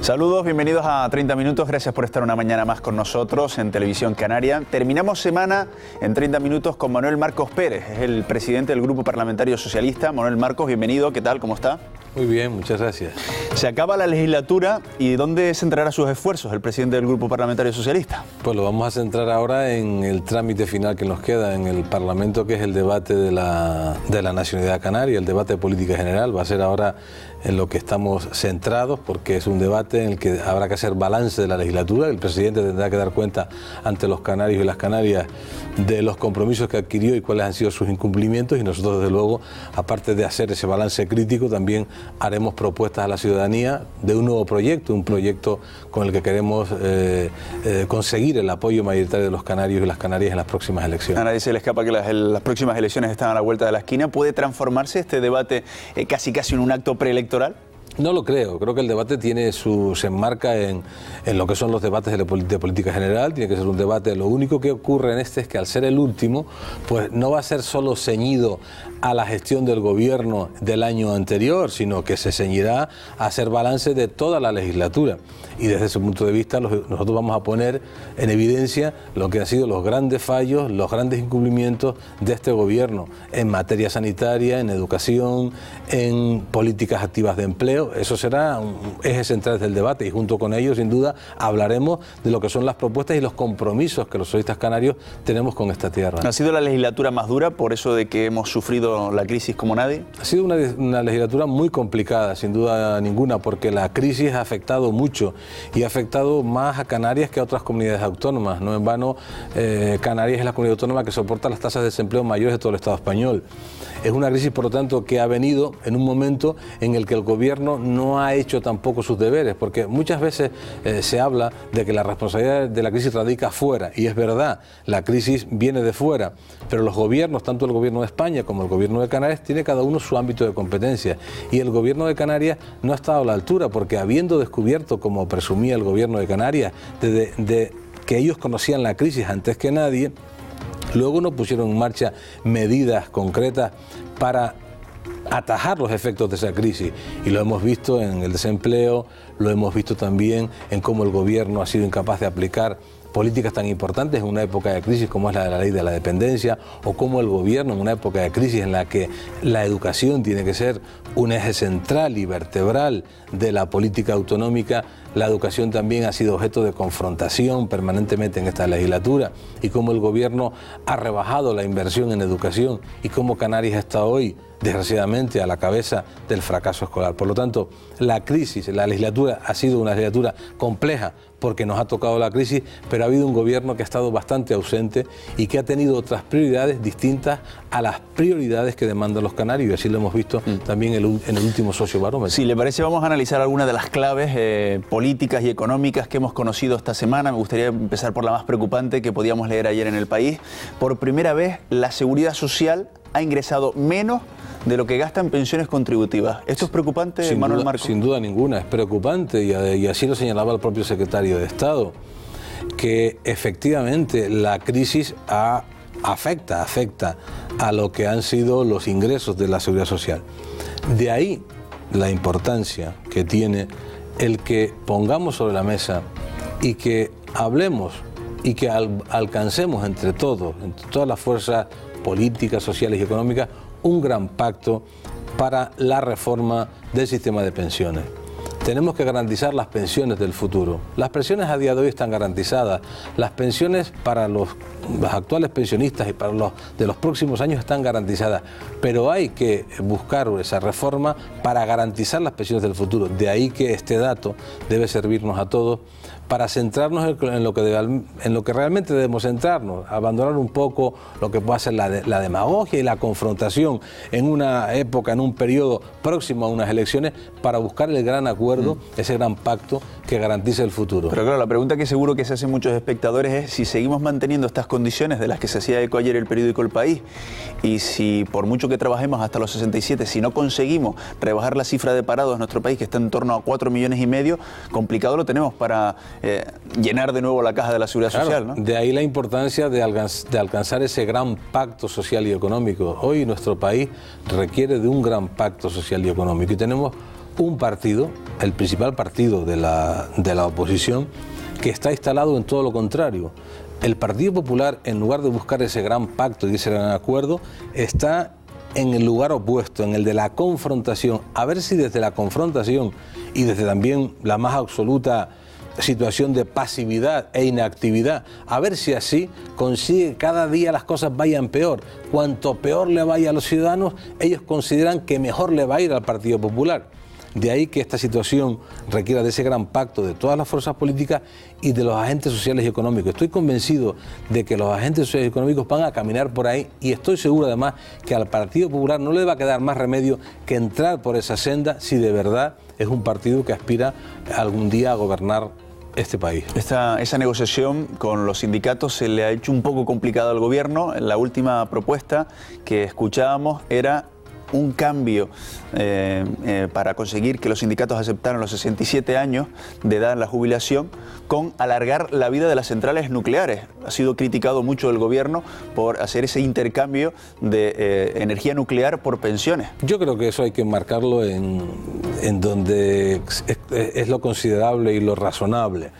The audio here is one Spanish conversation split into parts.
Saludos, bienvenidos a 30 Minutos, gracias por estar una mañana más con nosotros en Televisión Canaria. Terminamos semana en 30 Minutos con Manuel Marcos Pérez, es el presidente del Grupo Parlamentario Socialista. Manuel Marcos, bienvenido, ¿qué tal? ¿Cómo está? Muy bien, muchas gracias. Se acaba la legislatura y ¿dónde centrará sus esfuerzos el presidente del Grupo Parlamentario Socialista? Pues lo vamos a centrar ahora en el trámite final que nos queda en el Parlamento, que es el debate de la nacionalidad canaria, el debate de política general. Va a ser ahora en lo que estamos centrados, porque es un debate en el que habrá que hacer balance de la legislatura. El presidente tendrá que dar cuenta ante los canarios y las canarias de los compromisos que adquirió y cuáles han sido sus incumplimientos, y nosotros, desde luego, aparte de hacer ese balance crítico, también haremos propuestas a la ciudadanía de un nuevo proyecto, un proyecto con el que queremos conseguir el apoyo mayoritario de los canarios y las canarias en las próximas elecciones. A nadie se le escapa que las próximas elecciones están a la vuelta de la esquina. ¿Puede transformarse este debate casi en un acto preelectoral? No lo creo que el debate se enmarca en lo que son los debates de política general. Tiene que ser un debate. Lo único que ocurre en este es que, al ser el último, pues no va a ser solo ceñido a la gestión del gobierno del año anterior, sino que se ceñirá a hacer balance de toda la legislatura. Y desde ese punto de vista nosotros vamos a poner en evidencia lo que han sido los grandes fallos, los grandes incumplimientos de este gobierno en materia sanitaria, en educación, en políticas activas de empleo. Eso será un eje central del debate, y junto con ello, sin duda, hablaremos de lo que son las propuestas y los compromisos que los socialistas canarios tenemos con esta tierra. ¿Ha sido la legislatura más dura por eso de que hemos sufrido la crisis como nadie? Ha sido una legislatura muy complicada, sin duda ninguna, porque la crisis ha afectado mucho y ha afectado más a Canarias que a otras comunidades autónomas. No en vano, Canarias es la comunidad autónoma que soporta las tasas de desempleo mayores de todo el Estado español. Es una crisis, por lo tanto, que ha venido en un momento en el que el gobierno no ha hecho tampoco sus deberes, porque muchas veces se habla de que la responsabilidad de la crisis radica fuera, y es verdad, la crisis viene de fuera, pero los gobiernos, tanto el gobierno de España como el gobierno de Canarias, tiene cada uno su ámbito de competencia, y el gobierno de Canarias no ha estado a la altura, porque habiendo descubierto, como presumía el gobierno de Canarias, de que ellos conocían la crisis antes que nadie, luego no pusieron en marcha medidas concretas para atajar los efectos de esa crisis, y lo hemos visto en el desempleo, lo hemos visto también en cómo el gobierno ha sido incapaz de aplicar políticas tan importantes en una época de crisis como es la de la ley de la dependencia, o cómo el gobierno, en una época de crisis en la que la educación tiene que ser un eje central y vertebral de la política autonómica, la educación también ha sido objeto de confrontación permanentemente en esta legislatura, y cómo el gobierno ha rebajado la inversión en educación, y cómo Canarias está hoy, desgraciadamente, a la cabeza del fracaso escolar. Por lo tanto, la crisis, la legislatura ha sido una legislatura compleja porque nos ha tocado la crisis, pero ha habido un gobierno que ha estado bastante ausente y que ha tenido otras prioridades distintas a las prioridades que demandan los canarios, y así lo hemos visto también en el último sociobarómetro. Si le parece, vamos a analizar algunas de las claves políticas y económicas que hemos conocido esta semana. Me gustaría empezar por la más preocupante que podíamos leer ayer en El País. Por primera vez, la Seguridad Social ha ingresado menos de lo que gasta en pensiones contributivas. ¿Esto es preocupante, Manuel Marcos? Sin duda ninguna, es preocupante, y así lo señalaba el propio secretario de Estado, que efectivamente la crisis afecta a lo que han sido los ingresos de la Seguridad Social. De ahí la importancia que tiene el que pongamos sobre la mesa y que hablemos y que alcancemos entre todos, entre todas las fuerzas políticas, sociales y económicas, un gran pacto para la reforma del sistema de pensiones. Tenemos que garantizar las pensiones del futuro. Las pensiones a día de hoy están garantizadas. Las pensiones para los actuales pensionistas y para los de los próximos años están garantizadas. Pero hay que buscar esa reforma para garantizar las pensiones del futuro. De ahí que este dato debe servirnos a todos para centrarnos en lo que realmente debemos centrarnos, abandonar un poco lo que pueda ser la demagogia y la confrontación en una época, en un periodo próximo a unas elecciones, para buscar el gran acuerdo, ese gran pacto que garantice el futuro. Pero claro, la pregunta que seguro que se hacen muchos espectadores es si seguimos manteniendo estas condiciones de las que se hacía eco ayer el periódico El País, y si por mucho que trabajemos hasta los 67, si no conseguimos rebajar la cifra de parados en nuestro país, que está en torno a 4,5 millones, complicado lo tenemos para llenar de nuevo la caja de la Seguridad Social, ¿no? De ahí la importancia de alcanzar ese gran pacto social y económico. Hoy nuestro país requiere de un gran pacto social y económico, y tenemos un partido, el principal partido de la oposición, que está instalado en todo lo contrario. El Partido Popular, en lugar de buscar ese gran pacto y ese gran acuerdo, está en el lugar opuesto, en el de la confrontación. A ver si desde la confrontación y desde también la más absoluta situación de pasividad e inactividad, a ver si así consigue que cada día las cosas vayan peor. Cuanto peor le vaya a los ciudadanos, ellos consideran que mejor le va a ir al Partido Popular. De ahí que esta situación requiera de ese gran pacto de todas las fuerzas políticas y de los agentes sociales y económicos. Estoy convencido de que los agentes sociales y económicos van a caminar por ahí y estoy seguro además que al Partido Popular no le va a quedar más remedio que entrar por esa senda si de verdad es un partido que aspira algún día a gobernar este país. Esa negociación con los sindicatos se le ha hecho un poco complicado al gobierno. La última propuesta que escuchábamos era un cambio para conseguir que los sindicatos aceptaran los 67 años de edad en la jubilación con alargar la vida de las centrales nucleares. Ha sido criticado mucho el gobierno por hacer ese intercambio de energía nuclear por pensiones. Yo creo que eso hay que marcarlo en donde es lo considerable y lo razonable.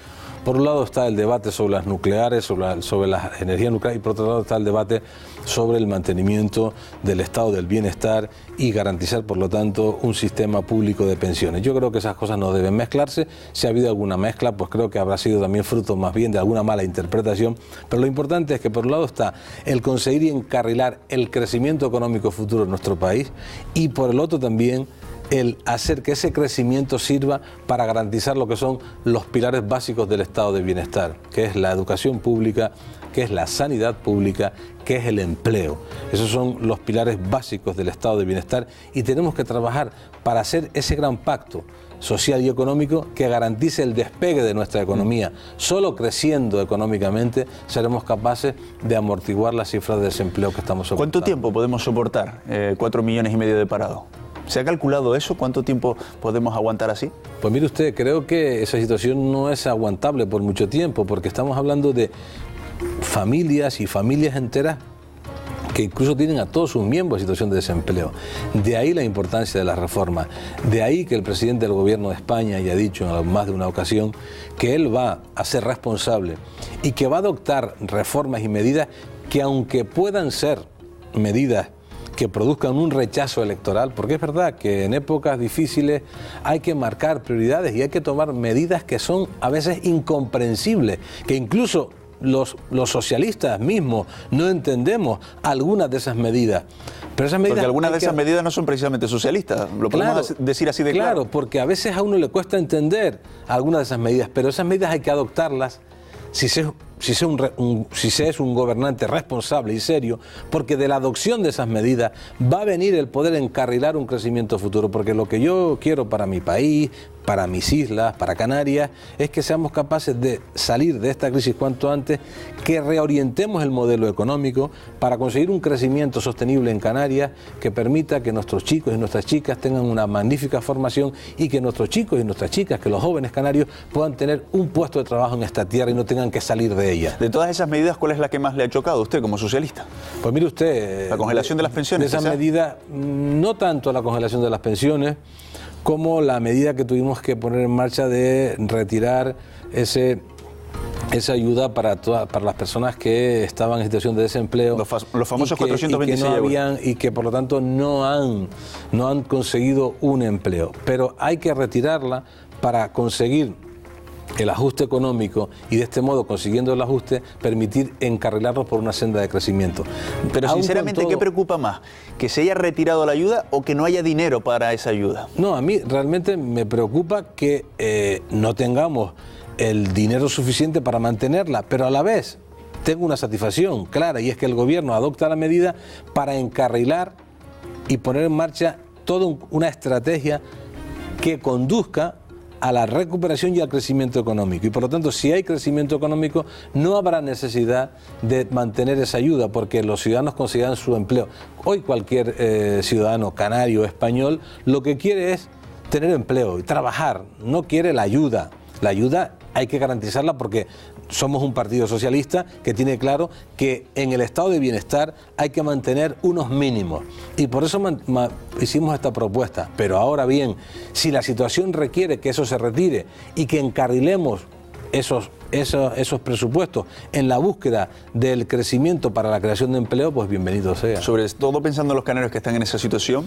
Por un lado está el debate sobre las nucleares, sobre las energías nucleares, y por otro lado está el debate sobre el mantenimiento del estado del bienestar y garantizar, por lo tanto, un sistema público de pensiones. Yo creo que esas cosas no deben mezclarse. Si ha habido alguna mezcla, pues creo que habrá sido también fruto más bien de alguna mala interpretación. Pero lo importante es que por un lado está el conseguir y encarrilar el crecimiento económico futuro en nuestro país y por el otro también el hacer que ese crecimiento sirva para garantizar lo que son los pilares básicos del estado de bienestar, que es la educación pública, que es la sanidad pública, que es el empleo. Esos son los pilares básicos del estado de bienestar y tenemos que trabajar para hacer ese gran pacto social y económico que garantice el despegue de nuestra economía. Solo creciendo económicamente seremos capaces de amortiguar las cifras de desempleo que estamos soportando. ¿Cuánto tiempo podemos soportar 4,5 millones de parados? ¿Se ha calculado eso? ¿Cuánto tiempo podemos aguantar así? Pues mire usted, creo que esa situación no es aguantable por mucho tiempo, porque estamos hablando de familias y familias enteras que incluso tienen a todos sus miembros en situación de desempleo. De ahí la importancia de la reforma. De ahí que el presidente del gobierno de España ya ha dicho en más de una ocasión que él va a ser responsable y que va a adoptar reformas y medidas que, aunque puedan ser medidas que produzcan un rechazo electoral, porque es verdad que en épocas difíciles hay que marcar prioridades y hay que tomar medidas que son a veces incomprensibles, que incluso los socialistas mismos no entendemos algunas de esas medidas. Pero esas medidas, porque algunas de esas medidas no son precisamente socialistas, lo podemos decir así de claro. Claro, porque a veces a uno le cuesta entender algunas de esas medidas, pero esas medidas hay que adoptarlas si se es un gobernante responsable y serio, porque de la adopción de esas medidas va a venir el poder encarrilar un crecimiento futuro, porque lo que yo quiero para mi país, para mis islas, para Canarias, es que seamos capaces de salir de esta crisis cuanto antes, que reorientemos el modelo económico para conseguir un crecimiento sostenible en Canarias que permita que nuestros chicos y nuestras chicas tengan una magnífica formación y que nuestros chicos y nuestras chicas, que los jóvenes canarios puedan tener un puesto de trabajo en esta tierra y no tengan que salir de ella. De todas esas medidas, ¿cuál es la que más le ha chocado a usted como socialista? Pues mire usted... La congelación de las pensiones. De esas medidas, no tanto la congelación de las pensiones, como la medida que tuvimos que poner en marcha de retirar esa ayuda para las personas que estaban en situación de desempleo. Los famosos 426 euros. Y que por lo tanto no han conseguido un empleo. Pero hay que retirarla para conseguir el ajuste económico y de este modo, consiguiendo el ajuste, permitir encarrilarnos por una senda de crecimiento. Pero sinceramente, ¿qué preocupa más? ¿Que se haya retirado la ayuda o que no haya dinero para esa ayuda? No, a mí realmente me preocupa que no tengamos el dinero suficiente para mantenerla, pero a la vez tengo una satisfacción clara y es que el gobierno adopta la medida para encarrilar y poner en marcha toda una estrategia que conduzca a la recuperación y al crecimiento económico. Y por lo tanto, si hay crecimiento económico, no habrá necesidad de mantener esa ayuda, porque los ciudadanos conseguirán su empleo. Hoy cualquier ciudadano canario o español lo que quiere es tener empleo y trabajar, no quiere la ayuda. La ayuda hay que garantizarla porque somos un partido socialista que tiene claro que en el estado de bienestar hay que mantener unos mínimos. Y por eso hicimos esta propuesta. Pero ahora bien, si la situación requiere que eso se retire y que encarrilemos esos presupuestos en la búsqueda del crecimiento para la creación de empleo, pues bienvenido sea. Sobre todo pensando en los canarios que están en esa situación,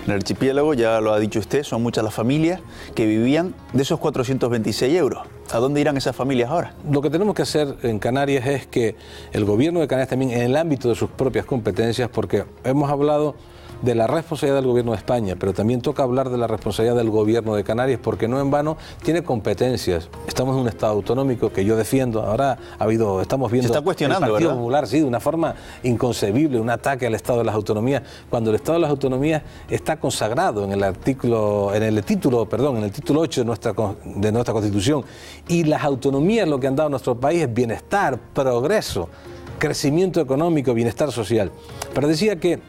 en el archipiélago, ya lo ha dicho usted, son muchas las familias que vivían de esos 426 euros. ¿A dónde irán esas familias ahora? Lo que tenemos que hacer en Canarias es que el gobierno de Canarias también, en el ámbito de sus propias competencias, porque hemos hablado de la responsabilidad del gobierno de España, pero también toca hablar de la responsabilidad del gobierno de Canarias, porque no en vano tiene competencias. Estamos en un estado autonómico que yo defiendo. Ahora estamos viendo se está cuestionando, el Partido ¿verdad? Popular, sí, de una forma inconcebible, un ataque al Estado de las Autonomías, cuando el Estado de las Autonomías está consagrado en el título 8 de nuestra Constitución. Y las autonomías lo que han dado a nuestro país es bienestar, progreso, crecimiento económico, bienestar social. Pero decía que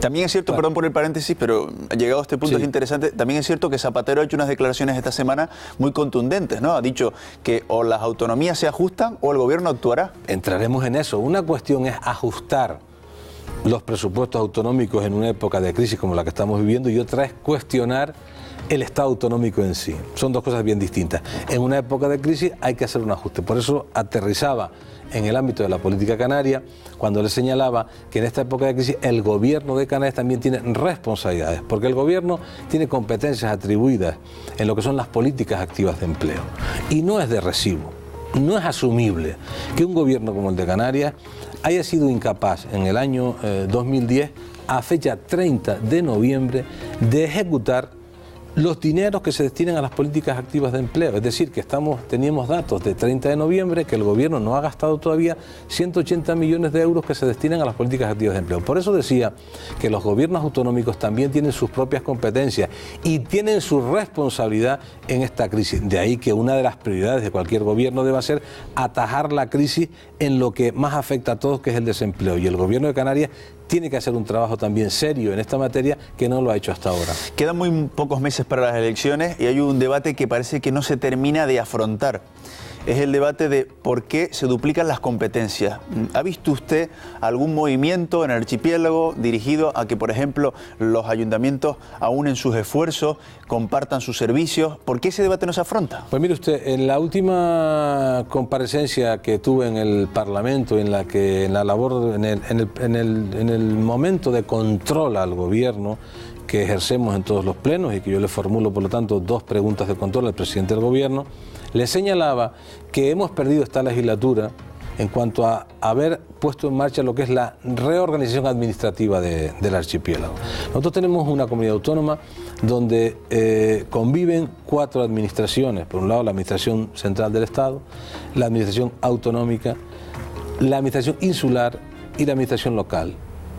también es cierto, perdón por el paréntesis, pero llegado a este punto es interesante, también es cierto que Zapatero ha hecho unas declaraciones esta semana muy contundentes, ¿no? Ha dicho que o las autonomías se ajustan o el gobierno actuará. Entraremos en eso. Una cuestión es ajustar los presupuestos autonómicos en una época de crisis como la que estamos viviendo, y otra es cuestionar el Estado autonómico en sí. Son dos cosas bien distintas. En una época de crisis hay que hacer un ajuste. Por eso aterrizaba en el ámbito de la política canaria cuando le señalaba que en esta época de crisis el gobierno de Canarias también tiene responsabilidades, porque el gobierno tiene competencias atribuidas en lo que son las políticas activas de empleo. Y no es de recibo, no es asumible que un gobierno como el de Canarias haya sido incapaz en el año 2010, a fecha 30 de noviembre, de ejecutar los dineros que se destinan a las políticas activas de empleo. Es decir, que teníamos datos de 30 de noviembre que el gobierno no ha gastado todavía 180 millones de euros que se destinan a las políticas activas de empleo. Por eso decía que los gobiernos autonómicos también tienen sus propias competencias y tienen su responsabilidad en esta crisis. De ahí que una de las prioridades de cualquier gobierno deba ser atajar la crisis en lo que más afecta a todos, que es el desempleo. Y el gobierno de Canarias tiene que hacer un trabajo también serio en esta materia, que no lo ha hecho hasta ahora. Quedan muy pocos meses para las elecciones y hay un debate que parece que no se termina de afrontar. Es el debate de por qué se duplican las competencias. ¿Ha visto usted algún movimiento en el archipiélago dirigido a que, por ejemplo, los ayuntamientos aúnen sus esfuerzos, compartan sus servicios? ¿Por qué ese debate no se afronta? Pues mire usted, en la última comparecencia que tuve en el Parlamento, en el momento de control al gobierno que ejercemos en todos los plenos y que yo le formulo, por lo tanto, 2 preguntas de control al presidente del gobierno, le señalaba que hemos perdido esta legislatura en cuanto a haber puesto en marcha lo que es la reorganización administrativa del archipiélago. Nosotros tenemos una comunidad autónoma donde conviven 4 administraciones. Por un lado, la Administración Central del Estado, la Administración Autonómica, la Administración Insular y la Administración Local.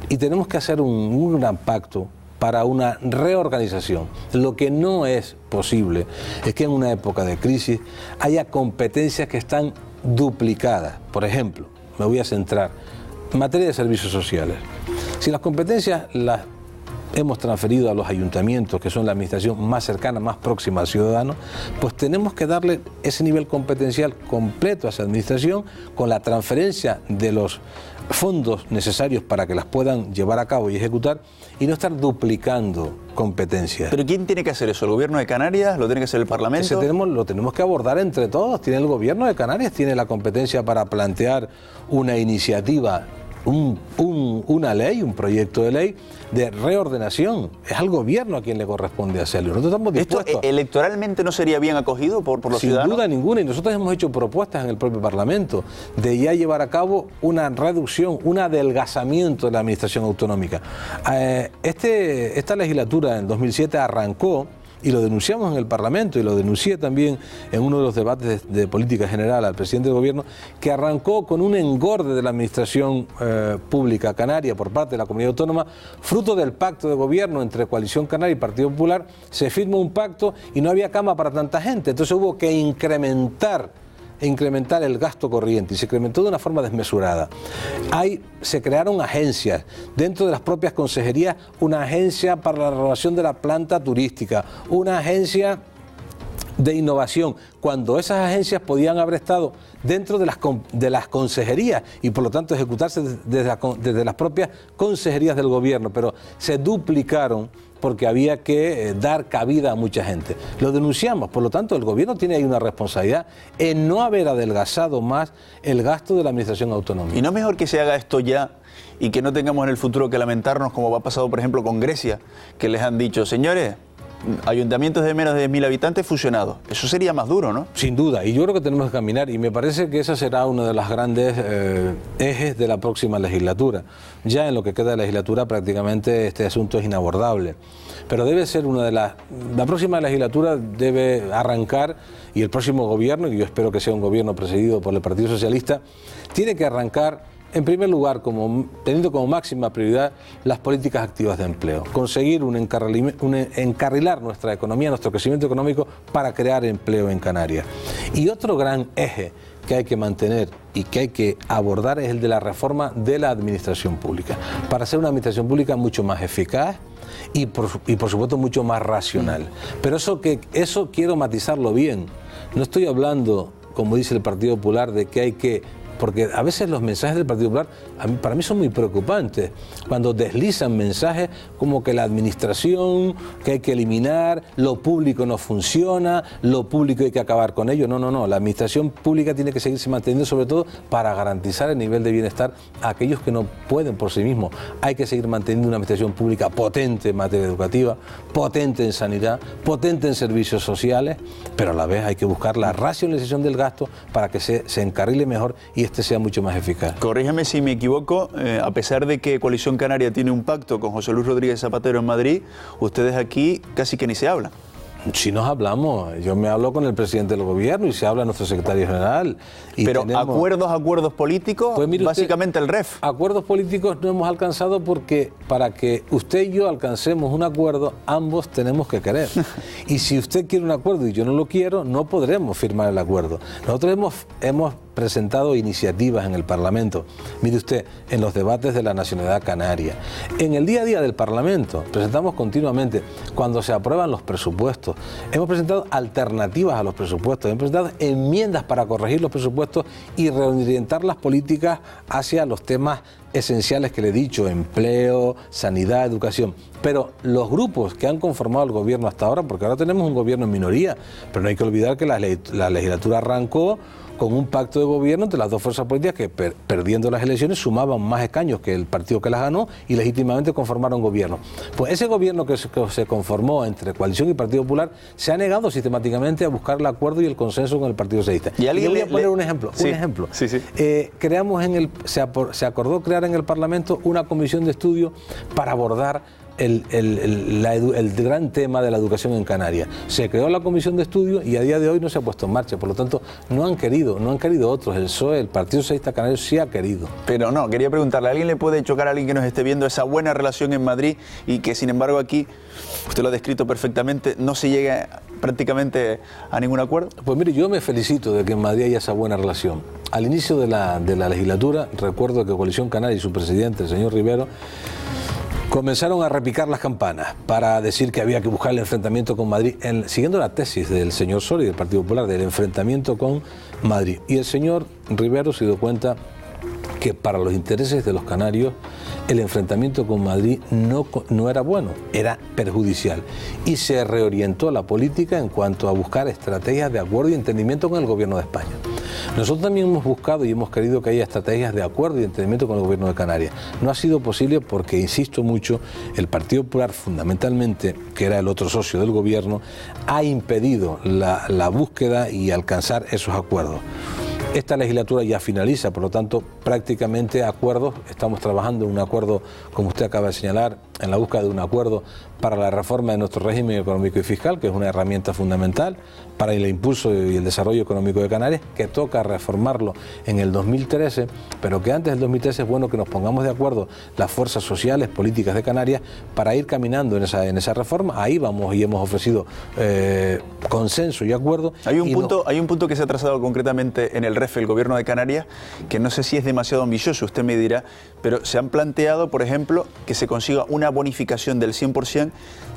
Y tenemos que hacer un gran pacto para una reorganización. Lo que no es posible es que en una época de crisis haya competencias que están duplicadas. Por ejemplo, me voy a centrar en materia de servicios sociales. Si las competencias las hemos transferido a los ayuntamientos, que son la administración más cercana, más próxima al ciudadano, pues tenemos que darle ese nivel competencial completo a esa administración con la transferencia de los fondos necesarios para que las puedan llevar a cabo y ejecutar, y no estar duplicando competencias. ¿Pero quién tiene que hacer eso? ¿El gobierno de Canarias? ¿Lo tiene que hacer el Parlamento? Lo tenemos que abordar entre todos. Tiene el gobierno de Canarias, tiene la competencia para plantear una iniciativa, una ley, un proyecto de ley de reordenación. Es al gobierno a quien le corresponde hacerlo. Nosotros estamos dispuestos. ¿Esto electoralmente no sería bien acogido por los ciudadanos? Sin duda ninguna, y nosotros hemos hecho propuestas en el propio Parlamento de ya llevar a cabo una reducción, un adelgazamiento de la administración autonómica. Esta legislatura en 2007 arrancó, y lo denunciamos en el Parlamento, y lo denuncié también en uno de los debates de política general al presidente del gobierno, que arrancó con un engorde de la administración pública canaria por parte de la comunidad autónoma, fruto del pacto de gobierno entre Coalición Canaria y Partido Popular. Se firmó un pacto y no había cama para tanta gente, entonces hubo que incrementar el gasto corriente, y se incrementó de una forma desmesurada. Se crearon agencias, dentro de las propias consejerías, una agencia para la renovación de la planta turística, una agencia de innovación, cuando esas agencias podían haber estado dentro de las consejerías y por lo tanto ejecutarse desde las propias consejerías del gobierno, pero se duplicaron porque había que dar cabida a mucha gente. Lo denunciamos, por lo tanto el gobierno tiene ahí una responsabilidad en no haber adelgazado más el gasto de la administración autonómica. ¿Y no es mejor que se haga esto ya y que no tengamos en el futuro que lamentarnos, como ha pasado por ejemplo con Grecia, que les han dicho, señores, ayuntamientos de menos de 10.000 habitantes fusionados? Eso sería más duro, ¿no? Sin duda, y yo creo que tenemos que caminar, y me parece que esa será uno de los grandes ejes de la próxima legislatura. Ya en lo que queda de la legislatura prácticamente este asunto es inabordable, pero debe ser una de las... La próxima legislatura debe arrancar, y el próximo gobierno, y yo espero que sea un gobierno presidido por el Partido Socialista, tiene que arrancar en primer lugar, teniendo como máxima prioridad las políticas activas de empleo, conseguir encarrilar nuestra economía, nuestro crecimiento económico para crear empleo en Canarias. Y otro gran eje que hay que mantener y que hay que abordar es el de la reforma de la administración pública, para hacer una administración pública mucho más eficaz y por supuesto mucho más racional. Pero eso quiero matizarlo bien. No estoy hablando, como dice el Partido Popular, de que hay que... Porque a veces los mensajes del Partido Popular para mí son muy preocupantes, cuando deslizan mensajes como que la administración, que hay que eliminar, lo público no funciona, lo público hay que acabar con ello. No, la administración pública tiene que seguirse manteniendo, sobre todo para garantizar el nivel de bienestar a aquellos que no pueden por sí mismos. Hay que seguir manteniendo una administración pública potente en materia educativa, potente en sanidad, potente en servicios sociales, pero a la vez hay que buscar la racionalización del gasto para que se encarrile mejor y este sea mucho más eficaz. Corrígeme si me equivoco, a pesar de que Coalición Canaria tiene un pacto con José Luis Rodríguez Zapatero en Madrid, ustedes aquí casi que ni se hablan. Si nos hablamos, yo me hablo con el presidente del gobierno y se habla nuestro secretario general. Pero acuerdos políticos, pues mire básicamente usted, el REF. Acuerdos políticos no hemos alcanzado porque para que usted y yo alcancemos un acuerdo, ambos tenemos que querer. Y si usted quiere un acuerdo y yo no lo quiero, no podremos firmar el acuerdo. Nosotros hemos presentado iniciativas en el Parlamento. Mire usted, en los debates de la nacionalidad canaria. En el día a día del Parlamento presentamos continuamente, cuando se aprueban los presupuestos, hemos presentado alternativas a los presupuestos, hemos presentado enmiendas para corregir los presupuestos y reorientar las políticas hacia los temas esenciales que le he dicho, empleo, sanidad, educación. Pero los grupos que han conformado el gobierno hasta ahora, porque ahora tenemos un gobierno en minoría, pero no hay que olvidar que la legislatura arrancó con un pacto de gobierno entre las dos fuerzas políticas que perdiendo las elecciones sumaban más escaños que el partido que las ganó y legítimamente conformaron gobierno. Pues ese gobierno que se conformó entre Coalición y Partido Popular se ha negado sistemáticamente a buscar el acuerdo y el consenso con el Partido Socialista. Y yo voy a poner un ejemplo. Sí, un ejemplo. Sí. Se acordó crear en el Parlamento una comisión de estudio para abordar el gran tema de la educación en Canarias. Se creó la comisión de estudio y a día de hoy no se ha puesto en marcha, por lo tanto no han querido otros, el PSOE, el Partido Socialista Canario sí ha querido. Pero no, quería preguntarle, ¿a alguien le puede chocar a alguien que nos esté viendo esa buena relación en Madrid y que sin embargo aquí, usted lo ha descrito perfectamente, no se llegue prácticamente a ningún acuerdo? Pues mire, yo me felicito de que en Madrid haya esa buena relación. Al inicio de la legislatura, recuerdo que Coalición Canaria y su presidente, el señor Rivero, comenzaron a repicar las campanas para decir que había que buscar el enfrentamiento con Madrid, siguiendo la tesis del señor Soria y del Partido Popular, del enfrentamiento con Madrid. Y el señor Rivero se dio cuenta que para los intereses de los canarios el enfrentamiento con Madrid no era bueno, era perjudicial. Y se reorientó la política en cuanto a buscar estrategias de acuerdo y entendimiento con el gobierno de España. Nosotros también hemos buscado y hemos querido que haya estrategias de acuerdo y entendimiento con el gobierno de Canarias. No ha sido posible porque, insisto mucho, el Partido Popular, fundamentalmente, que era el otro socio del gobierno, ha impedido la búsqueda y alcanzar esos acuerdos. Esta legislatura ya finaliza, por lo tanto, prácticamente acuerdos. Estamos trabajando en un acuerdo, como usted acaba de señalar, en la búsqueda de un acuerdo para la reforma de nuestro régimen económico y fiscal, que es una herramienta fundamental para el impulso y el desarrollo económico de Canarias, que toca reformarlo en el 2013, pero que antes del 2013 es bueno que nos pongamos de acuerdo las fuerzas sociales, políticas de Canarias, para ir caminando en esa reforma. Ahí vamos y hemos ofrecido consenso y acuerdo. Hay un punto que se ha trazado concretamente en el REF, el gobierno de Canarias, que no sé si es demasiado demasiado ambicioso, usted me dirá, pero se han planteado, por ejemplo, que se consiga una bonificación del 100%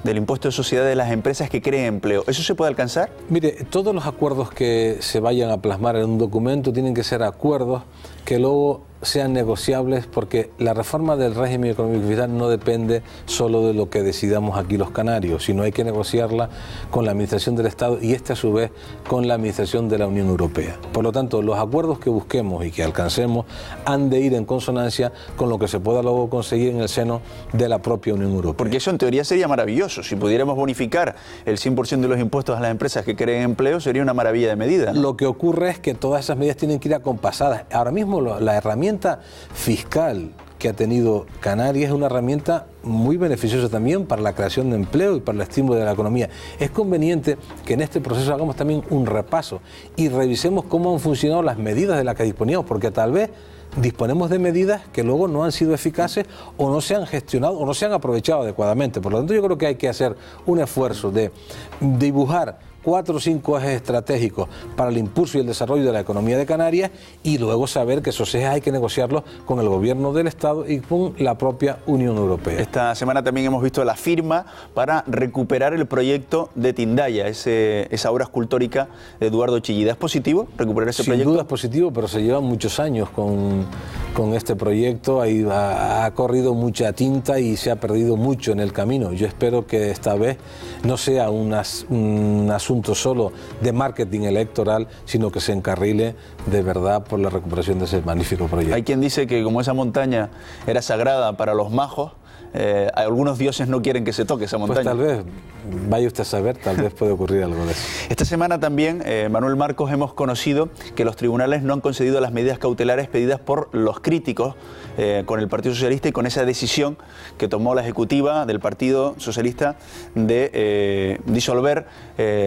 del impuesto de sociedad de las empresas que creen empleo. ¿Eso se puede alcanzar? Mire, todos los acuerdos que se vayan a plasmar en un documento tienen que ser acuerdos que luego sean negociables, porque la reforma del régimen económico y fiscal no depende solo de lo que decidamos aquí los canarios, sino hay que negociarla con la Administración del Estado y a su vez con la Administración de la Unión Europea. Por lo tanto, los acuerdos que busquemos y que alcancemos han de ir en consonancia con lo que se pueda luego conseguir en el seno de la propia Unión Europea. Porque eso en teoría sería maravilloso. Si pudiéramos bonificar el 100% de los impuestos a las empresas que creen empleo, sería una maravilla de medida, ¿no? Lo que ocurre es que todas esas medidas tienen que ir acompasadas. Ahora mismo la herramienta fiscal que ha tenido Canarias es una herramienta muy beneficiosa también para la creación de empleo y para el estímulo de la economía. Es conveniente que en este proceso hagamos también un repaso y revisemos cómo han funcionado las medidas de las que disponíamos, porque tal vez disponemos de medidas que luego no han sido eficaces o no se han gestionado o no se han aprovechado adecuadamente. Por lo tanto, yo creo que hay que hacer un esfuerzo de dibujar 4 o 5 ejes estratégicos para el impulso y el desarrollo de la economía de Canarias y luego saber que esos ejes hay que negociarlos con el gobierno del Estado y con la propia Unión Europea. Esta semana también hemos visto la firma para recuperar el proyecto de Tindaya, esa obra escultórica de Eduardo Chillida. ¿Es positivo recuperar ese proyecto? Sin duda es positivo, pero se llevan muchos años con este proyecto. Ahí ha corrido mucha tinta y se ha perdido mucho en el camino. Yo espero que esta vez no sea un asunto solo de marketing electoral, sino que se encarrile de verdad por la recuperación de ese magnífico proyecto. Hay quien dice que como esa montaña era sagrada para los majos, algunos dioses no quieren que se toque esa montaña. Pues tal vez, vaya usted a saber, tal vez puede ocurrir algo de eso. Esta semana también, Manuel Marcos, hemos conocido que los tribunales no han concedido las medidas cautelares pedidas por los críticos con el Partido Socialista y con esa decisión que tomó la Ejecutiva del Partido Socialista de disolver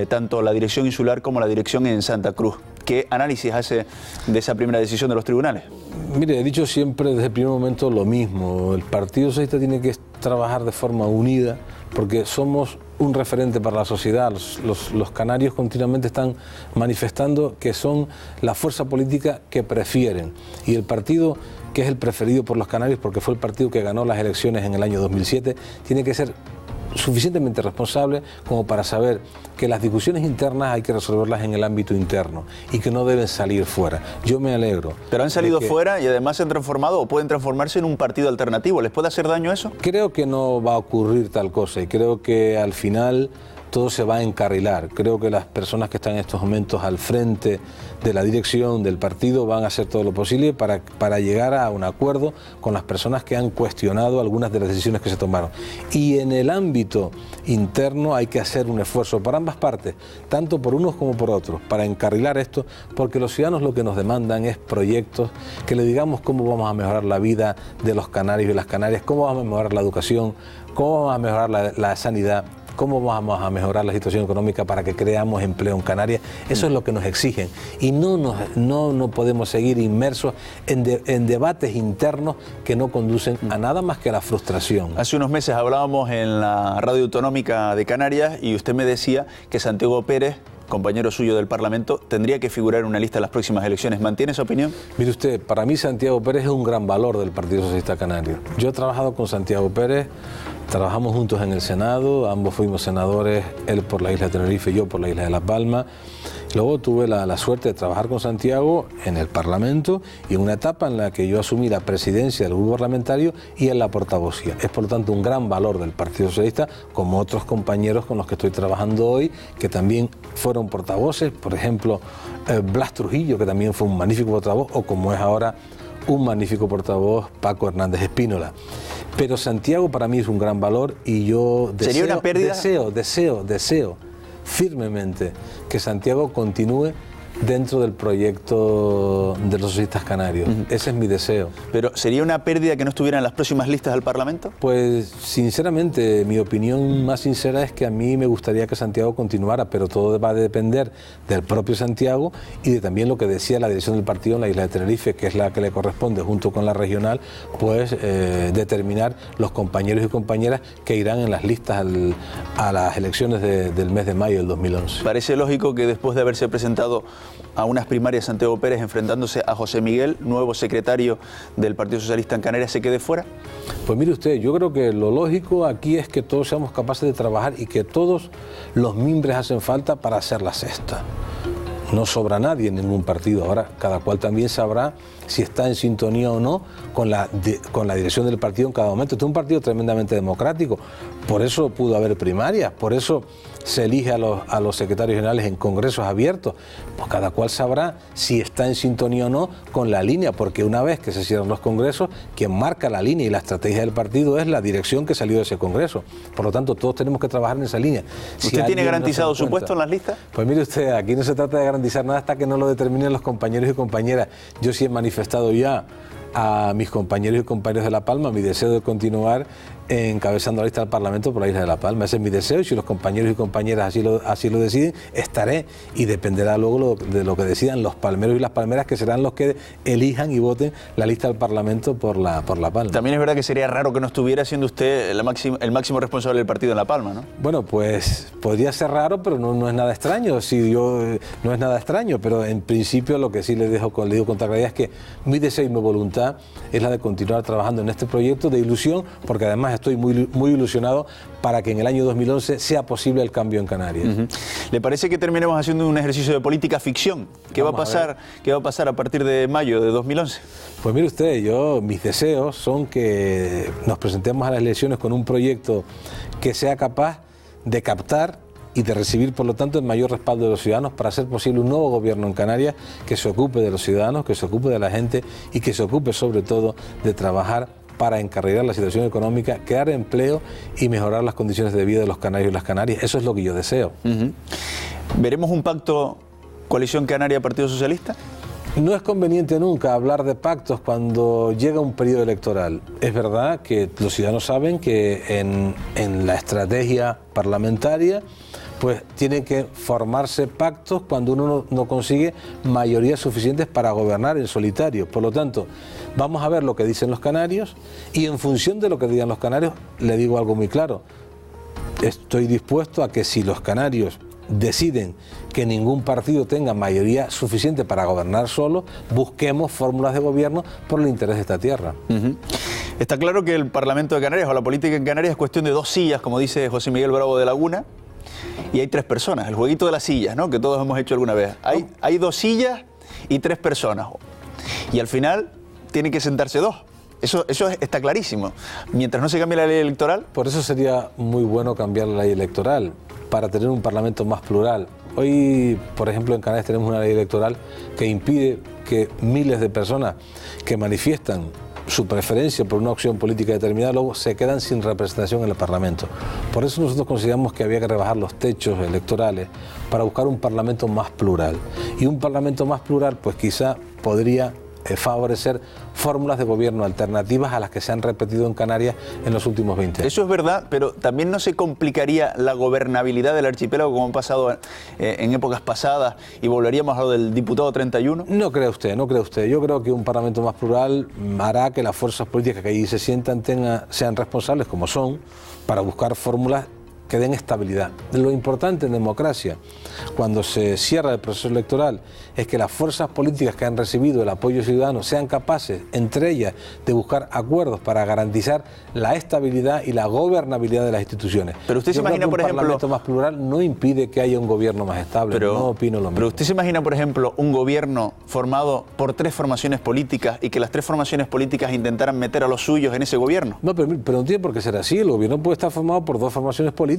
tanto la dirección insular como la dirección en Santa Cruz. ¿Qué análisis hace de esa primera decisión de los tribunales? Mire, he dicho siempre desde el primer momento lo mismo. El Partido Socialista tiene que trabajar de forma unida porque somos un referente para la sociedad. Los canarios continuamente están manifestando que son la fuerza política que prefieren. Y el partido que es el preferido por los canarios, porque fue el partido que ganó las elecciones en el año 2007, tiene que ser suficientemente responsable como para saber que las discusiones internas hay que resolverlas en el ámbito interno y que no deben salir fuera. Yo me alegro. Pero han salido fuera y además se han transformado o pueden transformarse en un partido alternativo. ¿Les puede hacer daño eso? Creo que no va a ocurrir tal cosa y creo que al final todo se va a encarrilar. Creo que las personas que están en estos momentos al frente de la dirección del partido van a hacer todo lo posible para llegar a un acuerdo con las personas que han cuestionado algunas de las decisiones que se tomaron. Y en el ámbito interno hay que hacer un esfuerzo por ambas partes, tanto por unos como por otros, para encarrilar esto, porque los ciudadanos lo que nos demandan es proyectos que le digamos cómo vamos a mejorar la vida de los canarios y las canarias, cómo vamos a mejorar la educación, cómo vamos a mejorar la sanidad, cómo vamos a mejorar la situación económica para que creamos empleo en Canarias. Eso es lo que nos exigen y no podemos seguir inmersos en debates internos que no conducen a nada más que a la frustración. Hace unos meses hablábamos en la radio autonómica de Canarias y usted me decía que Santiago Pérez, compañero suyo del Parlamento, tendría que figurar en una lista en las próximas elecciones. ¿Mantiene esa opinión? Mire usted, para mí Santiago Pérez es un gran valor del Partido Socialista Canario. Yo he trabajado con Santiago Pérez, trabajamos juntos en el Senado, ambos fuimos senadores, él por la isla de Tenerife y yo por la isla de La Palma. Luego tuve la suerte de trabajar con Santiago en el Parlamento y en una etapa en la que yo asumí la presidencia del grupo parlamentario y él la portavocía. Es por lo tanto un gran valor del Partido Socialista, como otros compañeros con los que estoy trabajando hoy, que también fueron portavoces, por ejemplo, Blas Trujillo, que también fue un magnífico portavoz, o como es ahora un magnífico portavoz, Paco Hernández Espínola. Pero Santiago para mí es un gran valor y yo ¿Sería una pérdida? deseo firmemente que Santiago continúe dentro del proyecto de los socialistas canarios. Ese es mi deseo. ¿Pero sería una pérdida que no estuviera en las próximas listas del Parlamento? Pues sinceramente, mi opinión más sincera es que a mí me gustaría que Santiago continuara, pero todo va a depender del propio Santiago y de también lo que decía la dirección del partido en la isla de Tenerife, que es la que le corresponde junto con la regional, pues determinar los compañeros y compañeras que irán en las listas a las elecciones del mes de mayo del 2011. Parece lógico que después de haberse presentado a unas primarias Santiago Pérez enfrentándose a José Miguel, nuevo secretario del Partido Socialista en Canarias, se quede fuera? Pues mire usted, yo creo que lo lógico aquí es que todos seamos capaces de trabajar y que todos los mimbres hacen falta para hacer la cesta. No sobra nadie en ningún partido. Ahora, cada cual también sabrá si está en sintonía o no con la dirección del partido en cada momento. Este es un partido tremendamente democrático. Por eso pudo haber primarias, por eso se elige a los secretarios generales en congresos abiertos. Pues cada cual sabrá si está en sintonía o no con la línea, porque una vez que se cierran los congresos, quien marca la línea y la estrategia del partido es la dirección que salió de ese congreso. Por lo tanto, todos tenemos que trabajar en esa línea. ¿Usted tiene garantizado su puesto en las listas? Pues mire usted, aquí no se trata de garantizar nada hasta que no lo determinen los compañeros y compañeras. Yo sí he manifestado ya a mis compañeros y compañeras de La Palma mi deseo de continuar encabezando la lista del Parlamento por la isla de La Palma. Ese es mi deseo, y si los compañeros y compañeras así lo deciden, estaré, y dependerá luego de lo que decidan los palmeros y las palmeras, que serán los que elijan y voten la lista del Parlamento por La Palma. También es verdad que sería raro que no estuviera siendo usted el máximo responsable del partido en La Palma, ¿no? Bueno, pues podría ser raro, pero no es nada extraño. No es nada extraño, pero en principio lo que sí le digo con claridad es que mi deseo y mi voluntad es la de continuar trabajando en este proyecto de ilusión, porque además estoy muy ilusionado para que en el año 2011 sea posible el cambio en Canarias. ¿Le parece que terminemos haciendo un ejercicio de política ficción? ¿Qué va a pasar a partir de mayo de 2011? Pues mire usted, mis deseos son que nos presentemos a las elecciones con un proyecto que sea capaz de captar y de recibir, por lo tanto, el mayor respaldo de los ciudadanos para hacer posible un nuevo gobierno en Canarias que se ocupe de los ciudadanos, que se ocupe de la gente y que se ocupe sobre todo de trabajar para encarrilar la situación económica, crear empleo y mejorar las condiciones de vida de los canarios y las canarias. Eso es lo que yo deseo. ¿Veremos un pacto Coalición Canaria-Partido Socialista? No es conveniente nunca hablar de pactos cuando llega un periodo electoral. Es verdad que los ciudadanos saben que en la estrategia parlamentaria pues tienen que formarse pactos cuando uno no consigue mayorías suficientes para gobernar en solitario. Por lo tanto, vamos a ver lo que dicen los canarios, y en función de lo que digan los canarios, le digo algo muy claro. Estoy dispuesto a que si los canarios deciden que ningún partido tenga mayoría suficiente para gobernar solo, busquemos fórmulas de gobierno por el interés de esta tierra. Está claro que el Parlamento de Canarias o la política en Canarias es cuestión de 2 sillas, como dice José Miguel Bravo de Laguna, y hay 3 personas, el jueguito de las sillas, ¿no?, que todos hemos hecho alguna vez. Hay 2 sillas y 3 personas, y al final tienen que sentarse 2. Eso está clarísimo. Mientras no se cambie la ley electoral... Por eso sería muy bueno cambiar la ley electoral, para tener un Parlamento más plural. Hoy, por ejemplo, en Canarias tenemos una ley electoral que impide que miles de personas que manifiestan su preferencia por una opción política determinada luego se quedan sin representación en el Parlamento. Por eso nosotros consideramos que había que rebajar los techos electorales para buscar un Parlamento más plural. Y un Parlamento más plural, pues quizá podría favorecer fórmulas de gobierno alternativas a las que se han repetido en Canarias en los últimos 20 años. Eso es verdad, pero también no se complicaría la gobernabilidad del archipiélago como ha pasado en épocas pasadas y volveríamos a lo del diputado 31. No cree usted. Yo creo que un Parlamento más plural hará que las fuerzas políticas que allí se sientan sean responsables, como son, para buscar fórmulas que den estabilidad. Lo importante en democracia, cuando se cierra el proceso electoral, es que las fuerzas políticas que han recibido el apoyo ciudadano sean capaces, entre ellas, de buscar acuerdos para garantizar la estabilidad y la gobernabilidad de las instituciones. Pero usted se imagina, por ejemplo, un Parlamento más plural no impide que haya un gobierno más estable. No opino lo mismo. Pero usted se imagina, por ejemplo, un gobierno formado por 3 formaciones políticas y que las 3 formaciones políticas intentaran meter a los suyos en ese gobierno. No, pero no tiene por qué ser así. El gobierno puede estar formado por 2 formaciones políticas.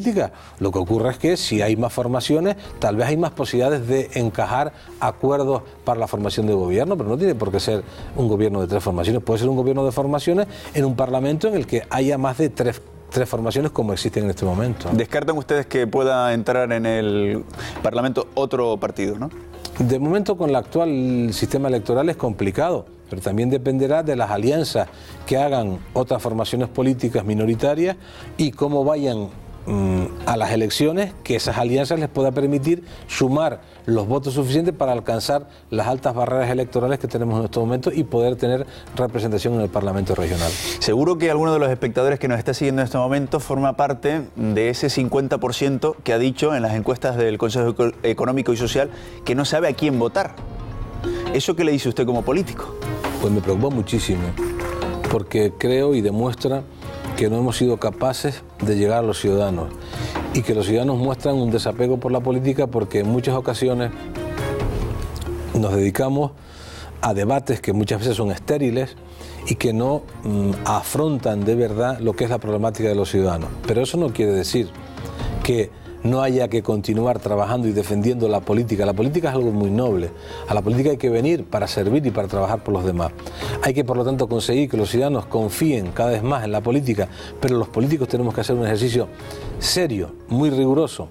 Lo que ocurre es que si hay más formaciones, tal vez hay más posibilidades de encajar acuerdos para la formación de gobierno, pero no tiene por qué ser un gobierno de 3 formaciones. Puede ser un gobierno de formaciones en un parlamento en el que haya más de 3 formaciones como existen en este momento. ¿Descartan ustedes que pueda entrar en el Parlamento otro partido, no? De momento, con el actual sistema electoral es complicado, pero también dependerá de las alianzas que hagan otras formaciones políticas minoritarias y cómo vayan a las elecciones que esas alianzas les pueda permitir sumar los votos suficientes para alcanzar las altas barreras electorales que tenemos en estos momentos y poder tener representación en el Parlamento regional. Seguro que alguno de los espectadores que nos está siguiendo en este momento forma parte de ese 50% que ha dicho en las encuestas del Consejo Económico y Social que no sabe a quién votar. ¿Eso qué le dice usted como político? Pues me preocupa muchísimo, porque creo y demuestra que no hemos sido capaces de llegar a los ciudadanos y que los ciudadanos muestran un desapego por la política porque en muchas ocasiones nos dedicamos a debates que muchas veces son estériles y que no afrontan de verdad lo que es la problemática de los ciudadanos. Pero eso no quiere decir que no haya que continuar trabajando y defendiendo la política. La política es algo muy noble. A la política hay que venir para servir y para trabajar por los demás. Hay que, por lo tanto, conseguir que los ciudadanos confíen cada vez más en la política, pero los políticos tenemos que hacer un ejercicio serio, muy riguroso,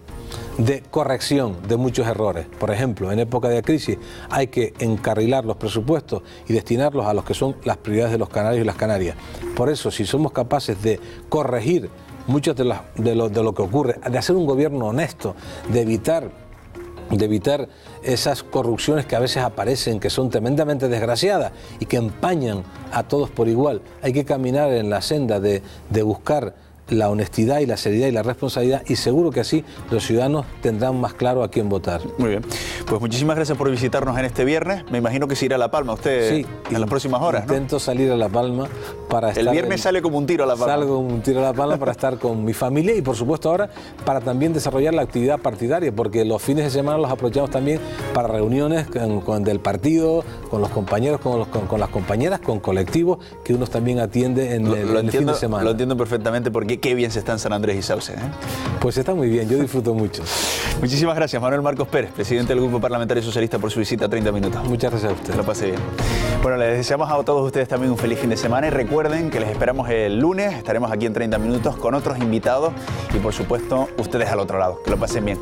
de corrección de muchos errores. Por ejemplo, en época de crisis hay que encarrilar los presupuestos y destinarlos a los que son las prioridades de los canarios y las canarias. Por eso, si somos capaces de corregir mucho de lo que ocurre, de hacer un gobierno honesto, de evitar esas corrupciones que a veces aparecen, que son tremendamente desgraciadas y que empañan a todos por igual. Hay que caminar en la senda de buscar la honestidad y la seriedad y la responsabilidad, y seguro que así los ciudadanos tendrán más claro a quién votar. Muy bien, pues muchísimas gracias por visitarnos en este viernes. Me imagino que se irá a La Palma usted en las próximas horas, intento salir a La Palma para estar... El viernes sale como un tiro a La Palma. Salgo como un tiro a La Palma para estar con mi familia y por supuesto ahora para también desarrollar la actividad partidaria, porque los fines de semana los aprovechamos también para reuniones del partido, con los compañeros, con las compañeras, con colectivos que uno también atiende en el fin de semana. Lo entiendo perfectamente porque qué bien se está en San Andrés y Sauce, ¿eh? Pues está muy bien, yo disfruto mucho. Muchísimas gracias, Manuel Marcos Pérez, presidente del Grupo Parlamentario Socialista, por su visita a 30 minutos. Muchas gracias a usted. Que lo pase bien. Bueno, les deseamos a todos ustedes también un feliz fin de semana y recuerden que les esperamos el lunes, estaremos aquí en 30 minutos con otros invitados y por supuesto ustedes al otro lado. Que lo pasen bien.